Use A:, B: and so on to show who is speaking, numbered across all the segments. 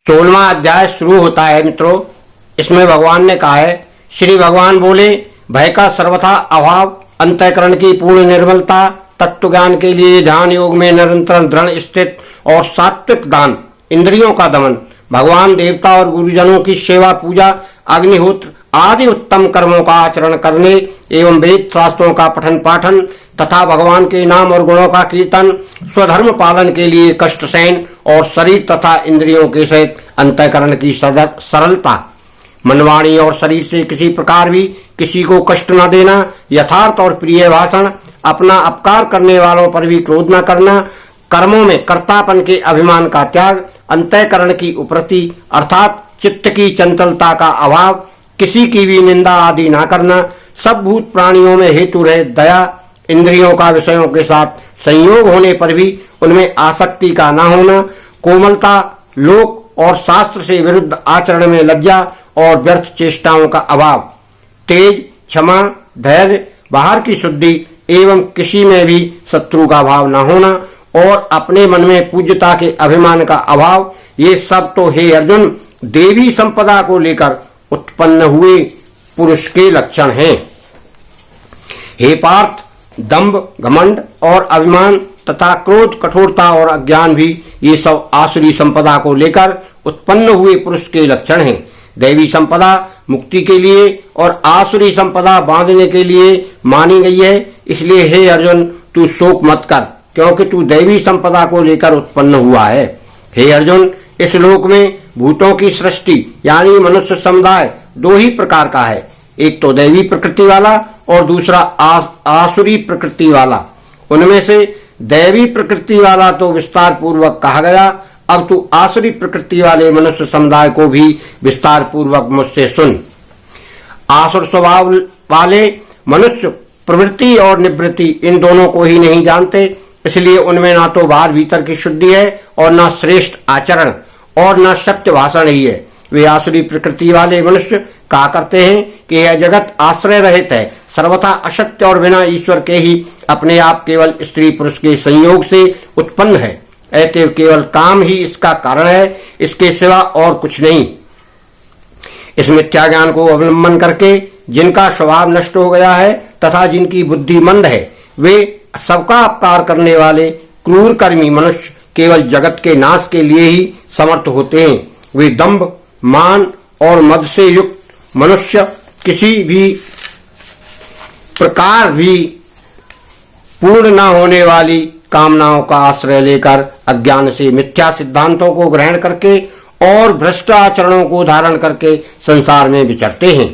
A: 16वां अध्याय शुरू होता है मित्रों। इसमें भगवान ने कहा है, श्री भगवान बोले, भय का सर्वथा अभाव, अंतःकरण की पूर्ण निर्मलता, तत्व ज्ञान के लिए ध्यान योग में निरंतर दृढ़ स्थित और सात्विक दान, इंद्रियों का दमन, भगवान देवता और गुरुजनों की सेवा पूजा, अग्निहोत्र आदि उत्तम कर्मों का आचरण करने एवं वेद शास्त्रों का पठन पाठन तथा भगवान के नाम और गुणों का कीर्तन, स्वधर्म पालन के लिए कष्ट सहन और शरीर तथा इंद्रियों के सहित अंतःकरण की सरलता, मनवाणी और शरीर से किसी प्रकार भी किसी को कष्ट न देना, यथार्थ और प्रिय भाषण, अपना अपकार करने वालों पर भी क्रोध न करना, कर्मों में कर्तापन के अभिमान का त्याग, अंतःकरण की उपरति अर्थात चित्त की चंचलता का अभाव, किसी की भी निंदा आदि न करना, सब भूत प्राणियों में हेतु रहे दया, इंद्रियों का विषयों के साथ संयोग होने पर भी उनमें आसक्ति का न होना, कोमलता, लोक और शास्त्र से विरुद्ध आचरण में लज्जा और व्यर्थ चेष्टाओं का अभाव, तेज, क्षमा, धैर्य, बाहर की शुद्धि एवं किसी में भी शत्रु का भाव न होना और अपने मन में पूज्यता के अभिमान का अभाव, ये सब तो हे अर्जुन देवी संपदा को लेकर उत्पन्न हुए पुरुष के लक्षण हैं। हे पार्थ, दंभ, घमंड और अभिमान तथा क्रोध, कठोरता और अज्ञान भी ये सब आसुरी संपदा को लेकर उत्पन्न हुए पुरुष के लक्षण हैं। दैवी संपदा मुक्ति के लिए और आसुरी संपदा बांधने के लिए मानी गई है। इसलिए हे अर्जुन, तू शोक मत कर, क्योंकि तू दैवी संपदा को लेकर उत्पन्न हुआ है। हे अर्जुन, इस लोक में भूतों की सृष्टि यानी मनुष्य समुदाय दो ही प्रकार का है, एक तो दैवी प्रकृति वाला और दूसरा आसुरी प्रकृति वाला। उनमें से दैवी प्रकृति वाला तो विस्तार पूर्वक कहा गया, अब तू आसुरी प्रकृति वाले मनुष्य समुदाय को भी विस्तार पूर्वक मुझसे सुन। आसुर स्वभाव वाले मनुष्य प्रवृत्ति और निवृत्ति इन दोनों को ही नहीं जानते, इसलिए उनमें ना तो बाहर भीतर की शुद्धि है और न श्रेष्ठ आचरण और न सत्य भाषण ही है। वे आसुरी प्रकृति वाले मनुष्य कहा करते हैं कि यह जगत आश्रय रहित है, सर्वथा असत्य और बिना ईश्वर के ही अपने आप केवल स्त्री पुरुष के संयोग से उत्पन्न है। अतएव केवल काम ही इसका कारण है, इसके सिवा और कुछ नहीं। इस मिथ्या ज्ञान को अवलंबन करके जिनका स्वभाव नष्ट हो गया है तथा जिनकी बुद्धि मंद है, वे सबका अपकार करने वाले क्रूर कर्मी मनुष्य केवल जगत के नाश के लिए ही समर्थ होते हैं। वे दंभ, मान और मद से युक्त मनुष्य किसी भी प्रकार भी पूर्ण न होने वाली कामनाओं का आश्रय लेकर अज्ञान से मिथ्या सिद्धांतों को ग्रहण करके और भ्रष्ट आचरणों को धारण करके संसार में विचरते हैं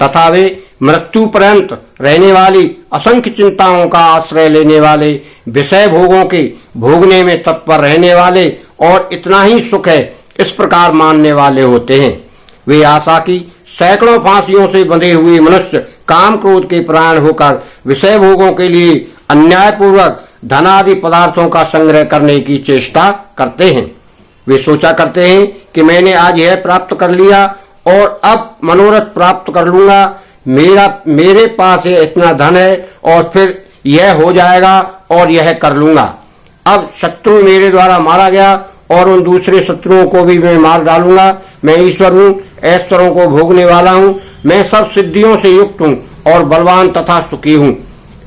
A: तथा वे मृत्यु पर्यंत रहने वाली असंख्य चिंताओं का आश्रय लेने वाले, विषय भोगों के भोगने में तत्पर रहने वाले और इतना ही सुख है इस प्रकार मानने वाले होते हैं। वे आशा की सैकड़ों फांसियों से बंधे हुए मनुष्य काम क्रोध के प्राण होकर विषय भोगों के लिए अन्यायपूर्वक धन आदि पदार्थों का संग्रह करने की चेष्टा करते हैं। वे सोचा करते हैं कि मैंने आज यह प्राप्त कर लिया और अब मनोरथ प्राप्त कर लूंगा, मेरे पास इतना धन है और फिर यह हो जाएगा और यह कर लूंगा। अब शत्रु मेरे द्वारा मारा गया और उन दूसरे शत्रुओं को भी मैं मार डालूंगा। मैं ईश्वर हूँ, ऐश्वर्यों को भोगने वाला हूँ, मैं सब सिद्धियों से युक्त हूँ और बलवान तथा सुखी हूँ।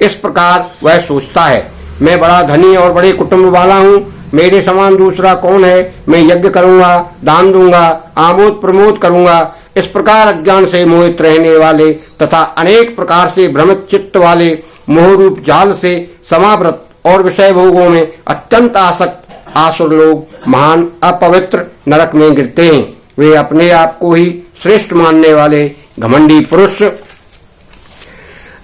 A: इस प्रकार वह सोचता है, मैं बड़ा धनी और बड़े कुटुंब वाला हूँ, मेरे समान दूसरा कौन है, मैं यज्ञ करूंगा, दान दूंगा, आमोद प्रमोद करूंगा। इस प्रकार अज्ञान से मोहित रहने वाले तथा अनेक प्रकार से भ्रमित चित्त वाले मोहरूप जाल से समावृत और विषय भोगों में अत्यंत आसक्त आसुर लोग महान अपवित्र नरक में गिरते हैं। वे अपने आप को ही श्रेष्ठ मानने वाले घमंडी पुरुष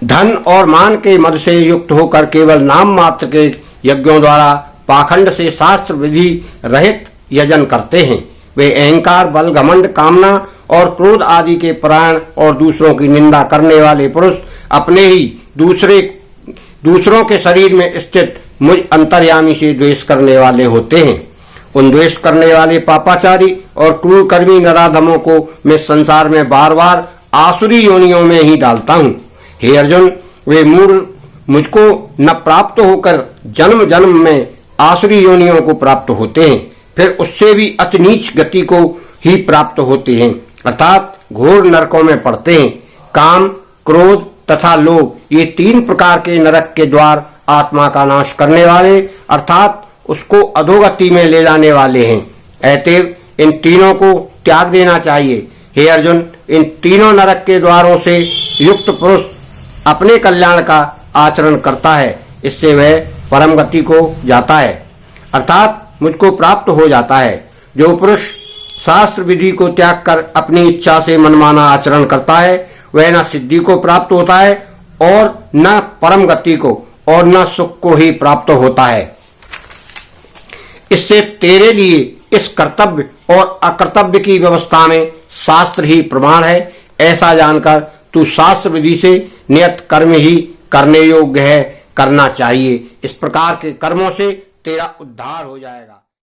A: धन और मान के मद से युक्त होकर केवल नाम मात्र के यज्ञों द्वारा पाखंड से शास्त्र विधि रहित यजन करते हैं। वे अहंकार, बल, घमंड, कामना और क्रोध आदि के परायण और दूसरों की निंदा करने वाले पुरुष अपने ही दूसरों के शरीर में स्थित मुझ अंतर्यामी से द्वेष करने वाले होते हैं। उन द्वेष करने वाले पापाचारी और क्रूर कर्मी नराधमों को मैं संसार में बार बार आसुरी योनियों में ही डालता हूँ। हे अर्जुन, वे मूढ़ मुझको न प्राप्त होकर जन्म जन्म में आसुरी योनियों को प्राप्त होते हैं, फिर उससे भी अति नीच गति को ही प्राप्त होते हैं, अर्थात घोर नरकों में पड़ते हैं। काम, क्रोध तथा लोभ ये 3 प्रकार के नरक के द्वार आत्मा का नाश करने वाले अर्थात उसको अधोगति में ले जाने वाले हैं। अतएव इन तीनों को त्याग देना चाहिए। हे अर्जुन, इन तीनों नरक के द्वारों से युक्त पुरुष अपने कल्याण का आचरण करता है, इससे वह परम गति को जाता है अर्थात मुझको प्राप्त हो जाता है। जो पुरुष शास्त्र विधि को त्याग कर अपनी इच्छा से मनमाना आचरण करता है वह न सिद्धि को प्राप्त होता है और न परम गति को और न सुख को ही प्राप्त होता है। इससे तेरे लिए इस कर्तव्य और अकर्तव्य की व्यवस्था में शास्त्र ही प्रमाण है, ऐसा जानकर तू शास्त्र विधि से नियत कर्म ही करने योग्य है, करना चाहिए। इस प्रकार के कर्मों से तेरा उद्धार हो जाएगा।